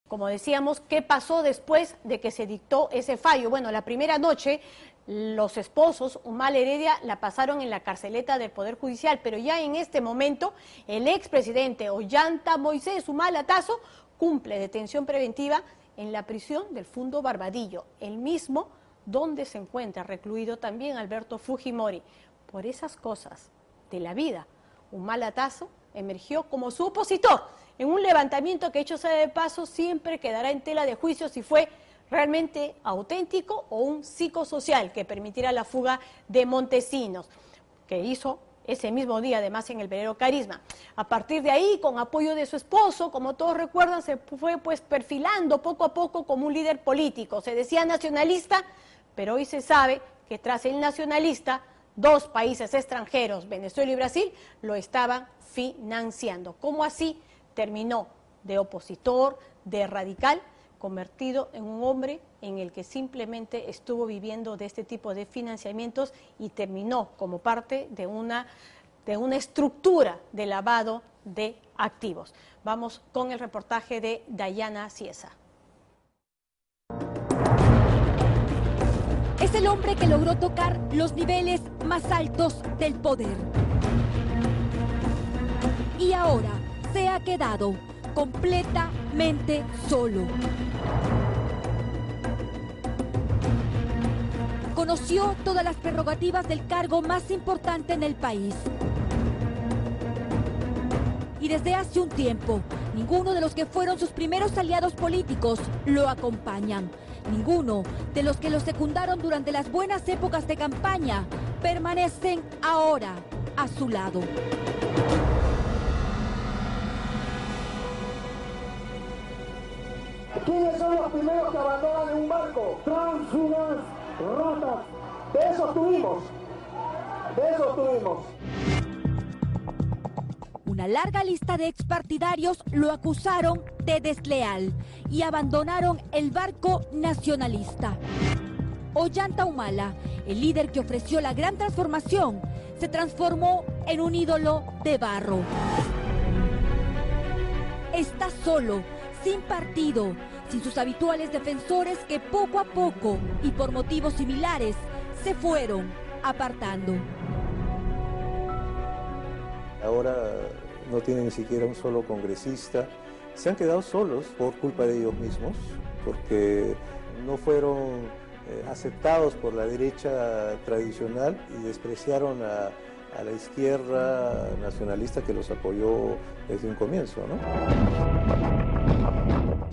Como decíamos, ¿qué pasó después de que se dictó ese fallo? Bueno, la primera noche los esposos, Humala Heredia, la pasaron en la carceleta del Poder Judicial, pero ya en este momento el expresidente Ollanta Moisés Humala Tasso cumple detención preventiva en la prisión del Fundo Barbadillo, el mismo donde se encuentra recluido también Alberto Fujimori. Por esas cosas de la vida, Humala Tasso emergió como su opositor en un levantamiento que, hecho sea de paso, siempre quedará en tela de juicio si fue realmente auténtico o un psicosocial que permitiera la fuga de Montesinos, que hizo ese mismo día, además, en el velero Carisma. A partir de ahí, con apoyo de su esposo, como todos recuerdan, se fue perfilando poco a poco como un líder político. Se decía nacionalista, pero hoy se sabe que tras el nacionalista, dos países extranjeros, Venezuela y Brasil, lo estaban financiando. ¿Cómo así terminó de opositor, de radical, convertido en un hombre en el que simplemente estuvo viviendo de este tipo de financiamientos y terminó como parte de una estructura de lavado de activos? Vamos con el reportaje de Dayana Ciesa. Es el hombre que logró tocar los niveles más altos del poder. Y ahora se ha quedado completamente solo. Conoció todas las prerrogativas del cargo más importante en el país. Y desde hace un tiempo, ninguno de los que fueron sus primeros aliados políticos lo acompañan. Ninguno de los que lo secundaron durante las buenas épocas de campaña permanecen ahora a su lado. ¿Quiénes son los primeros que abandonan en un barco? Tránsfugas, ratas. De esos tuvimos. Una larga lista de expartidarios lo acusaron de desleal y abandonaron el barco nacionalista. Ollanta Humala, el líder que ofreció la gran transformación, se transformó en un ídolo de barro. Está solo, sin partido, sin sus habituales defensores que poco a poco y por motivos similares se fueron apartando. Ahora no tienen ni siquiera un solo congresista. Se han quedado solos por culpa de ellos mismos, porque no fueron aceptados por la derecha tradicional y despreciaron a la izquierda nacionalista que los apoyó desde un comienzo, ¿no?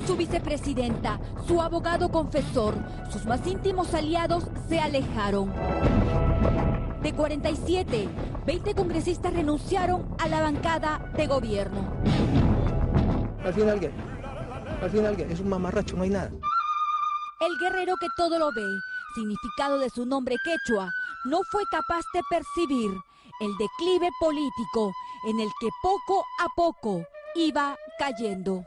Su vicepresidenta, su abogado confesor, sus más íntimos aliados se alejaron. De 47, 20 congresistas renunciaron a la bancada de gobierno. Al final, ¿qué? Es un mamarracho, no hay nada. El guerrero que todo lo ve, significado de su nombre quechua, no fue capaz de percibir el declive político en el que poco a poco iba cayendo.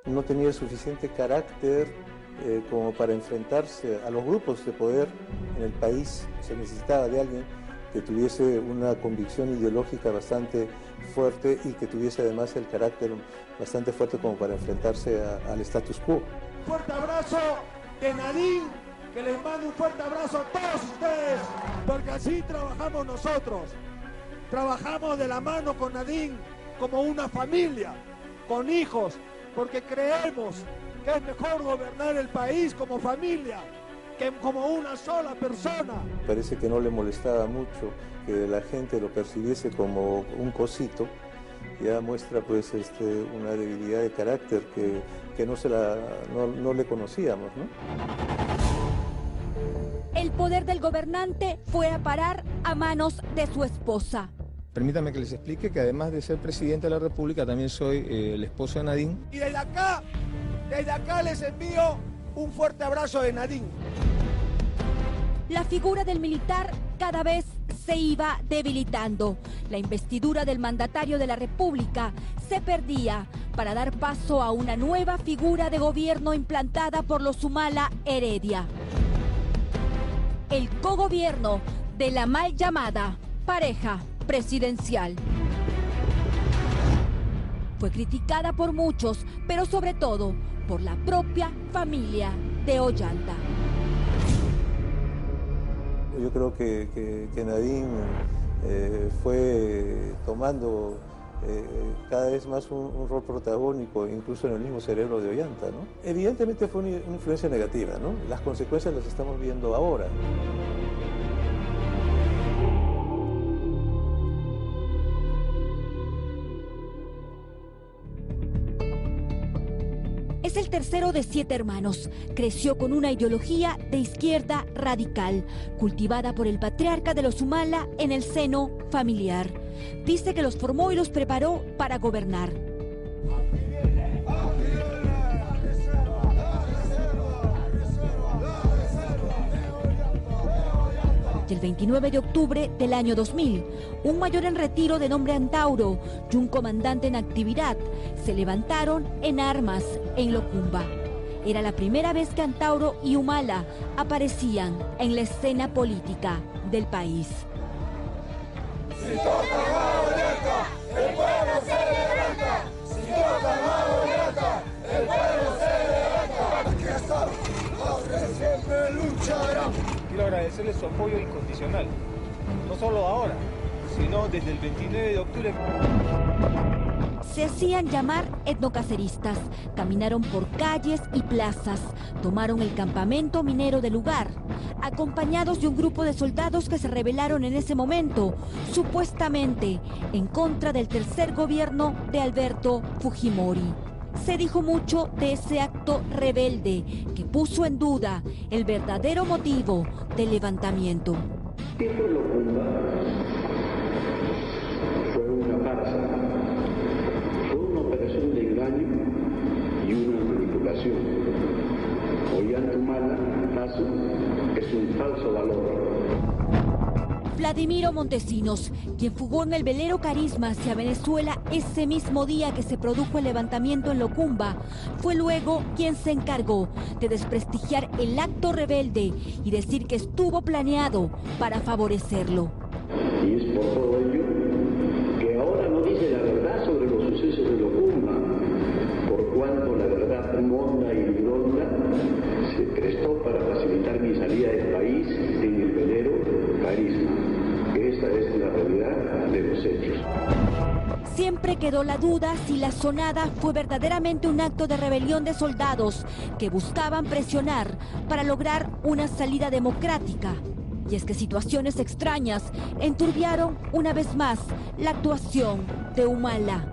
No tenía suficiente carácter como para enfrentarse a los grupos de poder en el país. Se necesitaba de alguien que tuviese una convicción ideológica bastante fuerte y que tuviese además el carácter bastante fuerte como para enfrentarse al status quo. Un fuerte abrazo de Nadine, que les mando un fuerte abrazo a todos ustedes, porque así trabajamos nosotros. Trabajamos de la mano con Nadine como una familia, con hijos, porque creemos que es mejor gobernar el país como familia que como una sola persona. Parece que no le molestaba mucho que la gente lo percibiese como un cosito. Ya muestra pues una debilidad de carácter que no le conocíamos, ¿no? El poder del gobernante fue a parar a manos de su esposa. Permítanme que les explique que además de ser presidente de la República, también soy el esposo de Nadine. Y desde acá les envío un fuerte abrazo de Nadine. La figura del militar cada vez se iba debilitando. La investidura del mandatario de la República se perdía para dar paso a una nueva figura de gobierno implantada por los Humala Heredia. El cogobierno de la mal llamada pareja presidencial. Fue criticada por muchos, pero sobre todo por la propia familia de Ollanta. Yo creo que Nadine fue tomando cada vez más un rol protagónico, incluso en el mismo cerebro de Ollanta, ¿no? Evidentemente fue una influencia negativa, ¿no? Las consecuencias las estamos viendo ahora. Es el tercero de 7 hermanos. Creció con una ideología de izquierda radical, cultivada por el patriarca de los Humala en el seno familiar. Dice que los formó y los preparó para gobernar. Y el 29 de octubre del año 2000, un mayor en retiro de nombre Antauro y un comandante en actividad se levantaron en armas en Locumba. Era la primera vez que Antauro y Humala aparecían en la escena política del país. Si toca Ollanta, el pueblo se levanta. Si toca Ollanta, el pueblo se levanta. Aquí estamos, ahora siempre lucharán. Quiero agradecerles su apoyo incondicional, no solo ahora, sino desde el 29 de octubre. Se hacían llamar etnocaceristas, caminaron por calles y plazas, tomaron el campamento minero del lugar, acompañados de un grupo de soldados que se rebelaron en ese momento, supuestamente en contra del tercer gobierno de Alberto Fujimori. Se dijo mucho de ese acto rebelde que puso en duda el verdadero motivo del levantamiento. ¿Qué fue Locumba? Fue una farsa, fue una operación de engaño y una manipulación. Ollanta Humala, caso, es un falso valor. Vladimiro Montesinos, quien fugó en el velero Carisma hacia Venezuela ese mismo día que se produjo el levantamiento en Locumba, fue luego quien se encargó de desprestigiar el acto rebelde y decir que estuvo planeado para favorecerlo. Y es por todo ello que ahora no dice la verdad sobre los sucesos de Locumba, por cuanto la verdad monda y lidonda se prestó para facilitar mi salida del país en el velero Carisma. Esa es la realidad de los hechos. Siempre quedó la duda si la sonada fue verdaderamente un acto de rebelión de soldados que buscaban presionar para lograr una salida democrática. Y es que situaciones extrañas enturbiaron una vez más la actuación de Humala,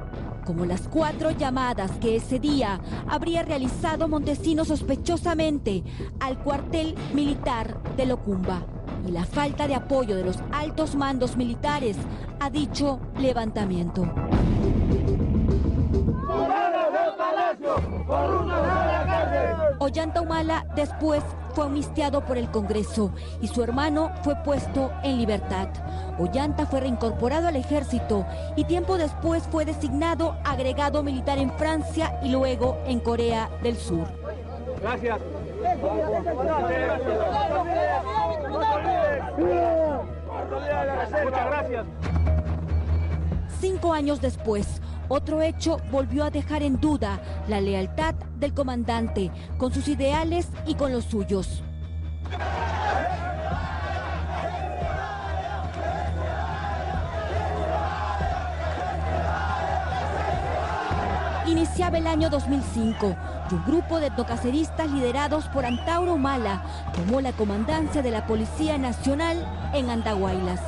como las 4 llamadas que ese día habría realizado Montesinos sospechosamente al cuartel militar de Locumba, y la falta de apoyo de los altos mandos militares a dicho levantamiento. Ollanta Humala después fue amnistiado por el Congreso y su hermano fue puesto en libertad. Ollanta fue reincorporado al ejército y tiempo después fue designado agregado militar en Francia y luego en Corea del Sur. Gracias. Muchas gracias. 5 años después, otro hecho volvió a dejar en duda la lealtad del comandante con sus ideales y con los suyos. Iniciaba el año 2005 y un grupo de etnocaceristas liderados por Antauro Humala tomó la comandancia de la Policía Nacional en Andahuaylas.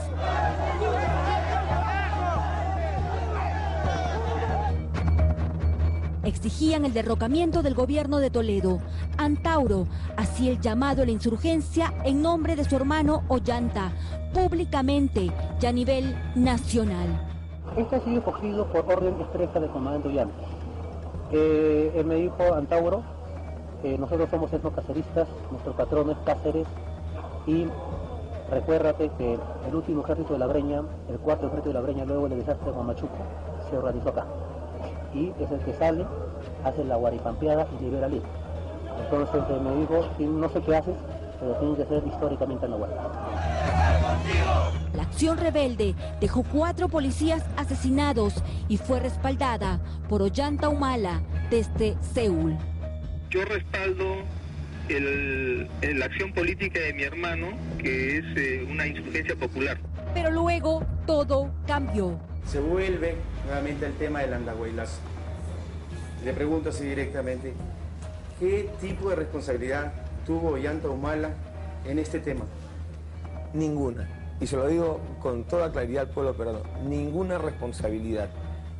Exigían el derrocamiento del gobierno de Toledo. Antauro hacía el llamado a la insurgencia en nombre de su hermano Ollanta, públicamente y a nivel nacional. Este ha sido cogido por orden expresa del comandante Ollanta. Él me dijo, Antauro, nosotros somos etnocaceristas, nuestro patrón es Cáceres, y recuérdate que el último ejército de la Breña, el cuarto ejército de la Breña, luego del desastre de Huamachuco, se organizó acá. Y es el que sale, hace la guaripampeada y libera a Lima. Entonces me dijo, no sé qué haces, pero tiene que ser históricamente Andahuaylas. La acción rebelde dejó 4 policías asesinados y fue respaldada por Ollanta Humala desde Seúl. Yo respaldo la acción política de mi hermano, que es una insurgencia popular. Pero luego todo cambió. Se vuelve nuevamente el tema del Andahuaylazo. Le pregunto así directamente, ¿qué tipo de responsabilidad tuvo Ollanta Humala en este tema? Ninguna. Y se lo digo con toda claridad al pueblo peruano, ninguna responsabilidad.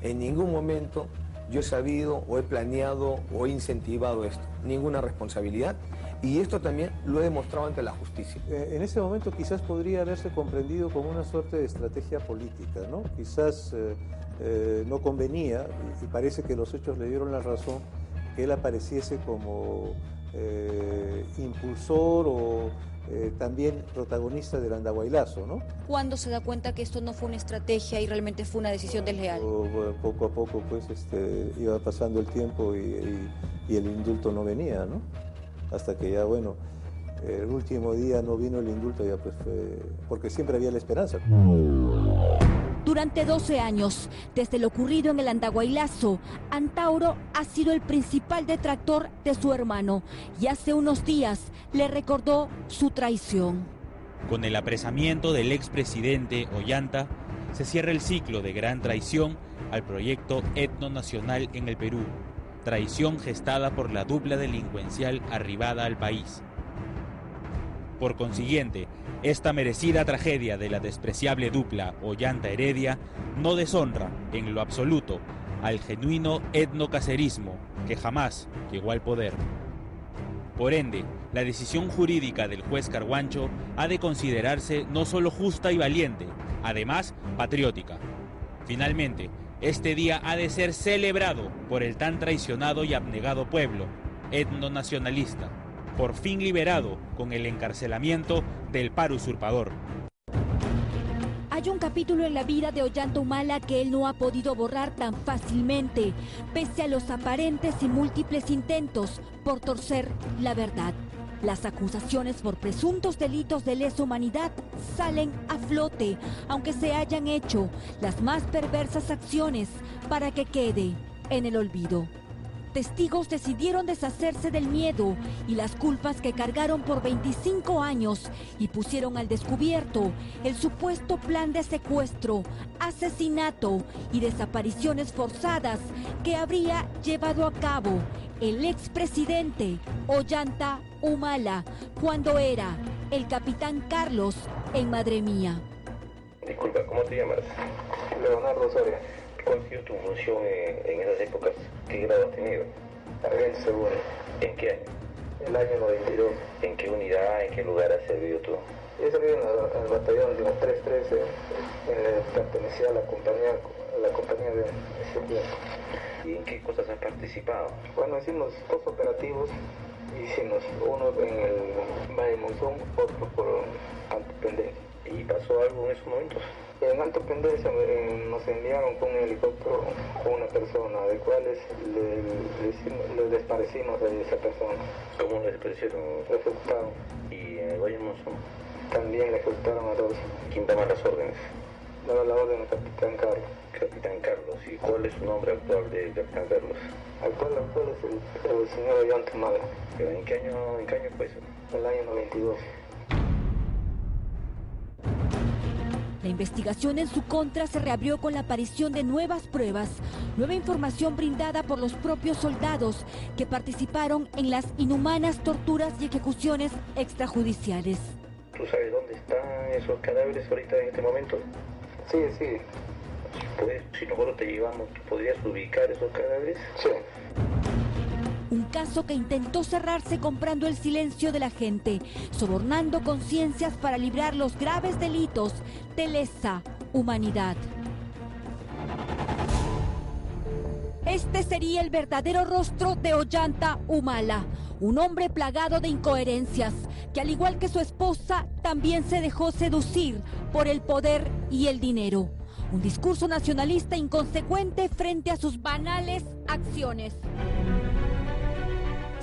En ningún momento yo he sabido o he planeado o he incentivado esto. Ninguna responsabilidad. Y esto también lo he demostrado ante la justicia. En ese momento quizás podría haberse comprendido como una suerte de estrategia política, ¿no? Quizás no convenía, y parece que los hechos le dieron la razón, que él apareciese como impulsor o también protagonista del Andahuaylazo, ¿no? ¿Cuándo se da cuenta que esto no fue una estrategia y realmente fue una decisión desleal? Poco a poco, pues, iba pasando el tiempo y el indulto no venía, ¿no? Hasta que ya, bueno, el último día no vino el indulto, ya pues fue, porque siempre había la esperanza. Durante 12 años, desde lo ocurrido en el Andahuaylazo, Antauro ha sido el principal detractor de su hermano y hace unos días le recordó su traición. Con el apresamiento del expresidente Ollanta, se cierra el ciclo de gran traición al proyecto etnonacional en el Perú, traición gestada por la dupla delincuencial arribada al país. Por consiguiente, esta merecida tragedia de la despreciable dupla Ollanta-Heredia no deshonra en lo absoluto al genuino etnocacerismo que jamás llegó al poder. Por ende, la decisión jurídica del juez Carguancho ha de considerarse no solo justa y valiente, además patriótica. Finalmente, este día ha de ser celebrado por el tan traicionado y abnegado pueblo etnonacionalista, por fin liberado con el encarcelamiento del par usurpador. Hay un capítulo en la vida de Ollanta Humala que él no ha podido borrar tan fácilmente, pese a los aparentes y múltiples intentos por torcer la verdad. Las acusaciones por presuntos delitos de lesa humanidad salen a flote, aunque se hayan hecho las más perversas acciones para que quede en el olvido. Testigos decidieron deshacerse del miedo y las culpas que cargaron por 25 años y pusieron al descubierto el supuesto plan de secuestro, asesinato y desapariciones forzadas que habría llevado a cabo el expresidente Ollanta Humala cuando era el capitán Carlos en Madre Mía. Disculpa, ¿cómo te llamas? Leonardo Soria. ¿Cuál ha sido tu función en esas épocas? ¿Qué grado has tenido? Agente seguro. ¿En qué año? El año 92. ¿En qué unidad, en qué lugar has servido tú? He servido en el batallón de 313, pertenecía a la compañía de Etiopía. ¿Y en qué cosas has participado? Bueno, hicimos 2 operativos. Hicimos uno en el Valle Monzón, otro por Alto Pendencia. ¿Y pasó algo en esos momentos? En Alto Pendencia nos enviaron con un helicóptero con una persona, de cuales le desaparecimos a esa persona. ¿Cómo le desaparecieron? Le ejecutaron. ¿Y en el Valle Monzón? También le ejecutaron a 2. ¿Quién daba las órdenes? Daba la orden al Capitán Carlos. Capitán Carlos. ¿Y cuál es su nombre actual de Capitán Carlos? Actual es el señor Ollanta Humala. ¿En qué año fue eso? El año 92. La investigación en su contra se reabrió con la aparición de nuevas pruebas, nueva información brindada por los propios soldados que participaron en las inhumanas torturas y ejecuciones extrajudiciales. ¿Tú sabes dónde están esos cadáveres ahorita en este momento? Sí. Pues, si nosotros te llevamos, ¿podrías ubicar esos cadáveres? Sí. Un caso que intentó cerrarse comprando el silencio de la gente, sobornando conciencias para librar los graves delitos de lesa humanidad. Este sería el verdadero rostro de Ollanta Humala, un hombre plagado de incoherencias, que al igual que su esposa, también se dejó seducir por el poder y el dinero. Un discurso nacionalista inconsecuente frente a sus banales acciones.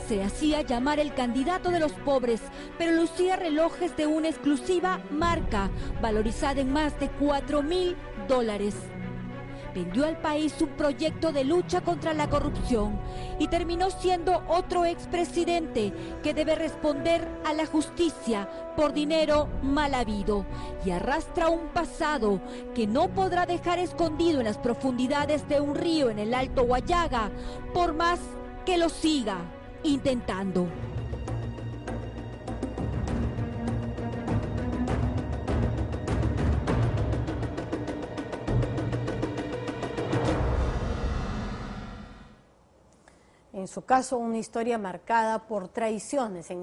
Se hacía llamar el candidato de los pobres, pero lucía relojes de una exclusiva marca, valorizada en más de $4.000. Vendió al país un proyecto de lucha contra la corrupción y terminó siendo otro expresidente que debe responder a la justicia por dinero mal habido y arrastra un pasado que no podrá dejar escondido en las profundidades de un río en el Alto Huallaga, por más que lo siga intentando. En su caso, una historia marcada por traiciones en